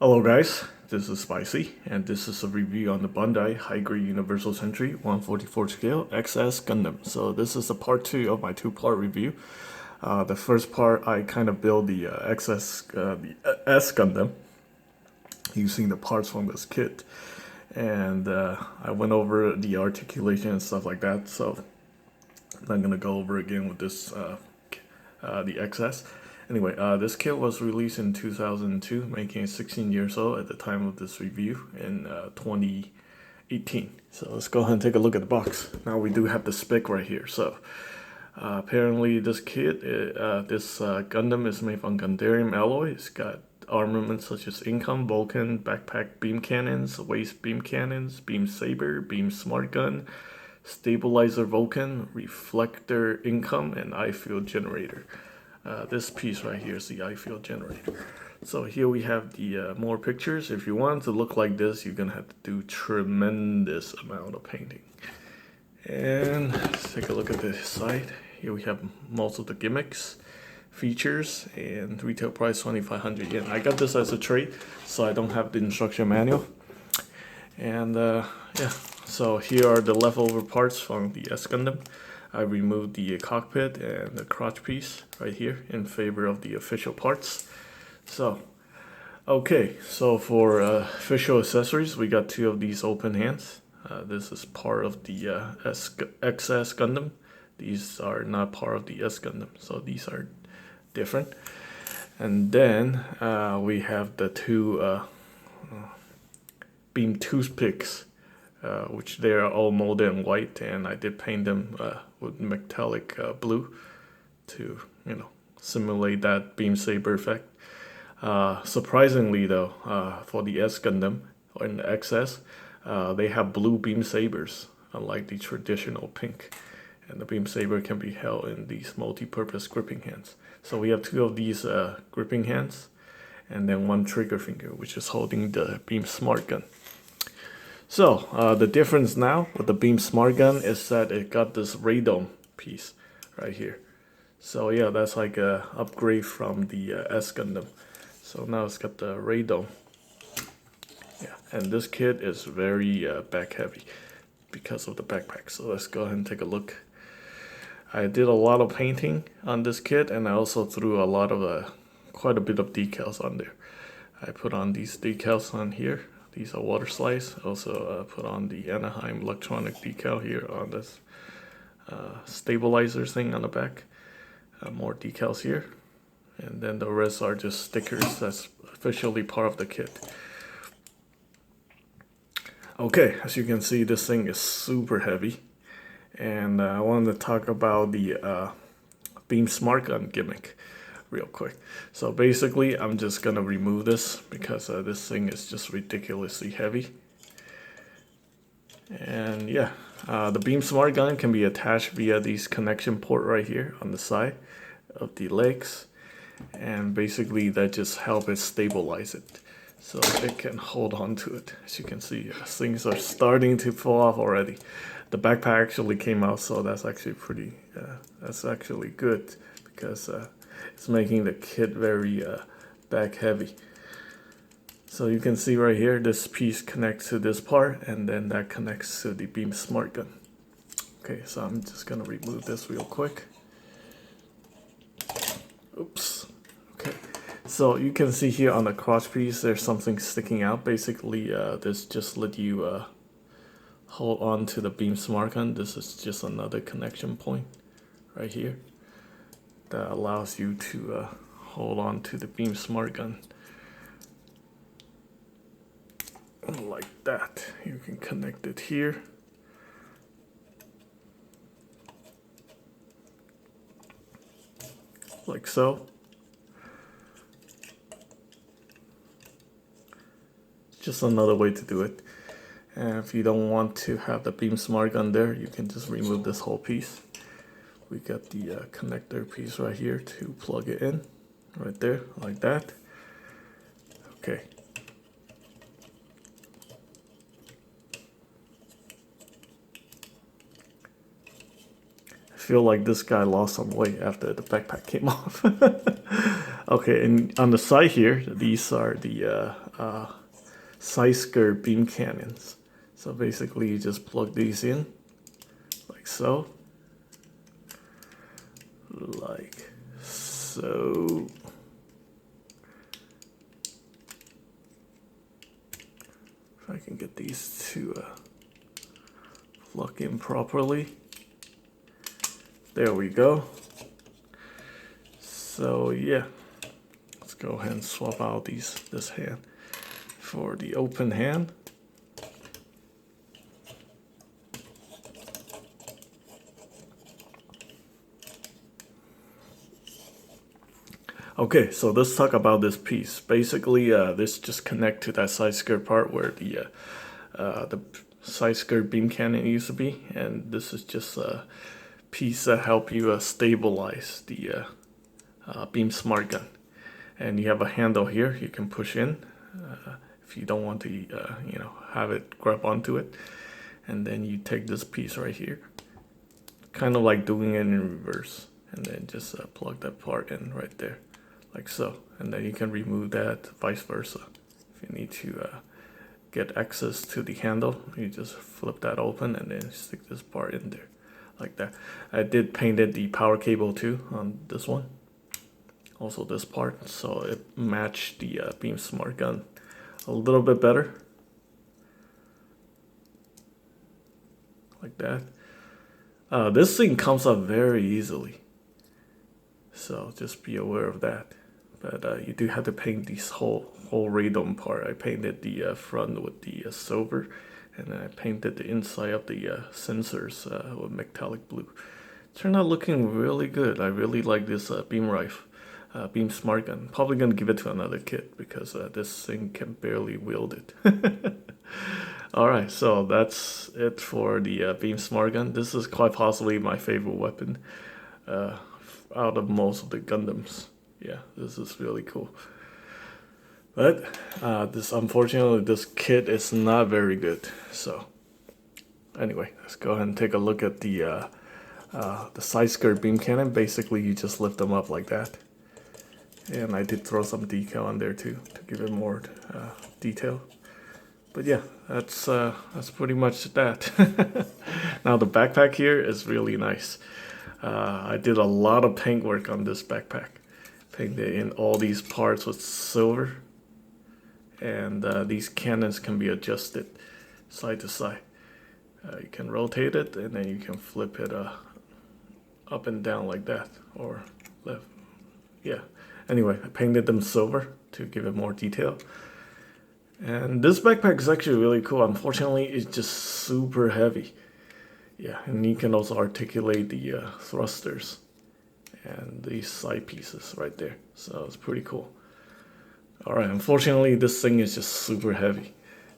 Hello guys, this is Spicy, and this is a review on the Bandai High-Grade Universal Sentry 144 scale XS Gundam. So this is a part 2 of my two-part review. The first part I kind of build the the S Gundam using the parts from this kit, and I went over the articulation and stuff like that. So I'm gonna go over again with this the XS. Anyway, this kit was released in 2002, making it 16 years old at the time of this review in 2018. So let's go ahead and take a look at the box. Now we do have the spec right here. So apparently this kit, this Gundam is made from Gundam alloy. It's got armaments such as Income, Vulcan, Backpack Beam Cannons, Waist Beam Cannons, Beam Saber, Beamsmart Gun, Stabilizer Vulcan, Reflector Income, and Eye Field Generator. This piece right here is the eye field generator. So here we have the more pictures. If you want it to look like this, you're gonna have to do tremendous amount of painting. And let's take a look at the side. Here we have most of the gimmicks, features, and retail price 2,500 yen. I got this as a trade, so I don't have the instruction manual. And yeah, so here are the leftover parts from the S Gundam. I removed the cockpit and the crotch piece right here in favor of the official parts. So, okay, so for official accessories, we got two of these open hands. This is part of the XS Gundam. These are not part of the S Gundam, so these are different. And then we have the two beam toothpicks. Which they are all molded in white, and I did paint them with metallic blue to, simulate that beam saber effect. Surprisingly though, for the S Gundam or in the XS, they have blue beam sabers, unlike the traditional pink. And the beam saber can be held in these multi-purpose gripping hands. So we have two of these gripping hands, and then one trigger finger, which is holding the Beamsmart Gun. So, the difference now with the Beamsmart Gun is that it got this radome piece right here. So yeah, that's like a upgrade from the S Gundam. So now it's got the radome. Yeah, and this kit is very back heavy because of the backpack. So let's go ahead and take a look. I did a lot of painting on this kit, and I also threw a lot of quite a bit of decals on there. I put on these decals on here. These are water slides. Also put on the Anaheim electronic decal here on this stabilizer thing on the back. More decals here. And then the rest are just stickers. That's officially part of the kit. Okay, as you can see, this thing is super heavy. And I wanted to talk about the Beamsmart Gun gimmick real quick. So basically I'm just gonna remove this because this thing is just ridiculously heavy. And yeah, the Beamsmart Gun can be attached via these connection port right here on the side of the legs, and basically that just helps it stabilize it so it can hold on to it. As you can see, things are starting to fall off already. The backpack actually came out, so that's actually pretty that's actually good because it's making the kit very back heavy. So you can see right here, this piece connects to this part, and then that connects to the Beamsmart Gun. Okay, so I'm just gonna remove this real quick. Oops. Okay, so you can see here on the crotch piece, there's something sticking out. Basically, this just let you hold on to the Beamsmart Gun. This is just another connection point right here that allows you to hold on to the Beamsmart Gun like that. You can connect it here. Like so. Just another way to do it. And if you don't want to have the Beamsmart Gun there, you can just remove this whole piece. We got the connector piece right here to plug it in, right there, like that. Okay. I feel like this guy lost some weight after the backpack came off. Okay, and on the side here, these are the side skirt beam cannons. So basically you just plug these in like so. Like so. If I can get these to plug in properly. There we go. So yeah, let's go ahead and swap out this hand for the open hand. Okay, so let's talk about this piece. Basically, this just connect to that side skirt part where the side skirt beam cannon used to be, and this is just a piece that help you stabilize the Beamsmart Gun. And you have a handle here you can push in if you don't want to, have it grab onto it. And then you take this piece right here, kind of like doing it in reverse, and then just plug that part in right there, like so. And then you can remove that, vice versa. If you need to get access to the handle, you just flip that open and then stick this part in there, like that. I did painted the power cable too on this one, also this part, so it matched the Beamsmart Gun a little bit better, like that. This thing comes up very easily, so just be aware of that. But you do have to paint this whole radome part. I painted the front with the silver, and then I painted the inside of the sensors with metallic blue. Turned out looking really good. I really like this Beamsmart Gun. Probably gonna give it to another kid because this thing can barely wield it. Alright, so that's it for the Beamsmart Gun. This is quite possibly my favorite weapon out of most of the Gundams. Yeah, this is really cool. But unfortunately, this kit is not very good. So anyway, let's go ahead and take a look at the side skirt beam cannon. Basically, you just lift them up like that. And I did throw some decal on there too to give it more detail. But yeah, that's pretty much that. Now the backpack here is really nice. I did a lot of paint work on this backpack. Painted in all these parts with silver. And these cannons can be adjusted side to side. You can rotate it and then you can flip it up and down like that, or left. Yeah. Anyway, I painted them silver to give it more detail. And this backpack is actually really cool. Unfortunately, it's just super heavy. Yeah, and you can also articulate the thrusters and these side pieces right there. So it's pretty cool. Alright, unfortunately, this thing is just super heavy.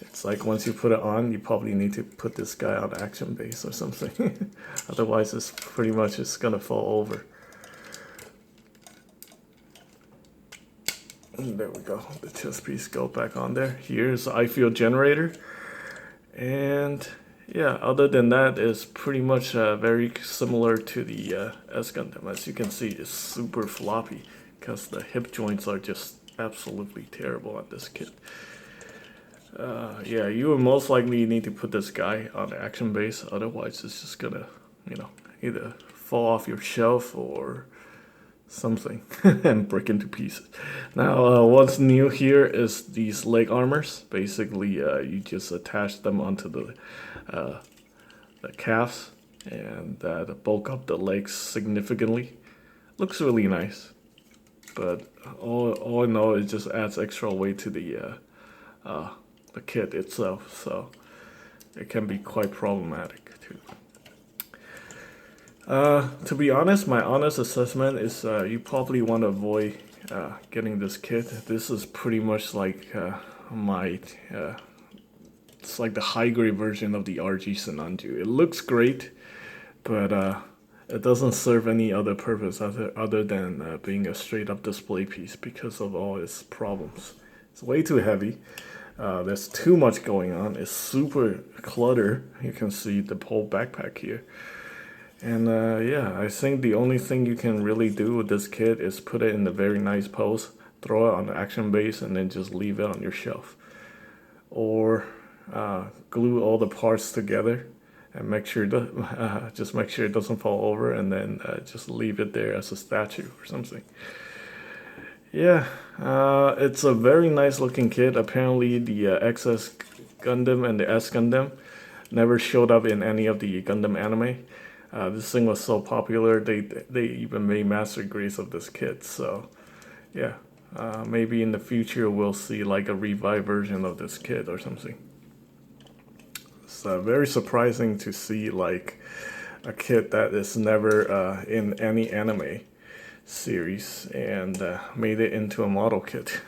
It's like once you put it on, you probably need to put this guy on action base or something. Otherwise, it's pretty much just gonna fall over. And there we go. The chest piece go back on there. Here's the I-Field generator. And yeah, other than that, it's pretty much very similar to the S Gundam. As you can see, it's super floppy because the hip joints are just absolutely terrible on this kit. Yeah, you will most likely need to put this guy on the action base. Otherwise, it's just gonna, either fall off your shelf or something and break into pieces. Now, what's new here is these leg armors. Basically, you just attach them onto the calves, and that bulk up the legs significantly. Looks really nice, but all in all, it just adds extra weight to the kit itself, so it can be quite problematic too. To be honest, my honest assessment is you probably want to avoid getting this kit. This is pretty much like it's like the high grade version of the RG Senanju. It looks great, but it doesn't serve any other purpose other than being a straight up display piece because of all its problems. It's way too heavy. There's too much going on. It's super cluttered. You can see the whole backpack here. And yeah, I think the only thing you can really do with this kit is put it in a very nice pose. throw it on the action base and then just leave it on your shelf. Or glue all the parts together and make sure just make sure it doesn't fall over, and then just leave it there as a statue or something. Yeah, it's a very nice looking kit. Apparently the XS Gundam and the S Gundam never showed up in any of the Gundam anime. This thing was so popular, they even made master grades of this kit. So yeah, maybe in the future we'll see like a revived version of this kit or something. It's very surprising to see like a kit that is never in any anime series and made it into a model kit.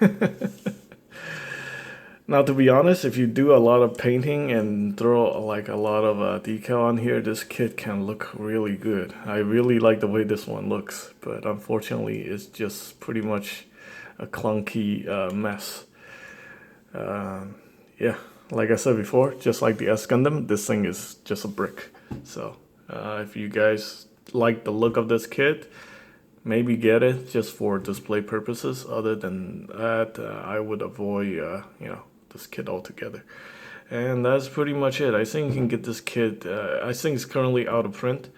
Now, to be honest, if you do a lot of painting and throw like a lot of decal on here, this kit can look really good. I really like the way this one looks, but unfortunately it's just pretty much a clunky mess. Yeah, like I said before, just like the S Gundam, this thing is just a brick. So if you guys like the look of this kit, maybe get it just for display purposes. Other than that, I would avoid this kit altogether. And that's pretty much it. I think you can get this kit. I think it's currently out of print.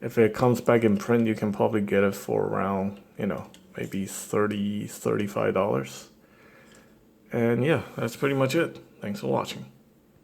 If it comes back in print, you can probably get it for around, maybe $35. And yeah, that's pretty much it. Thanks for watching.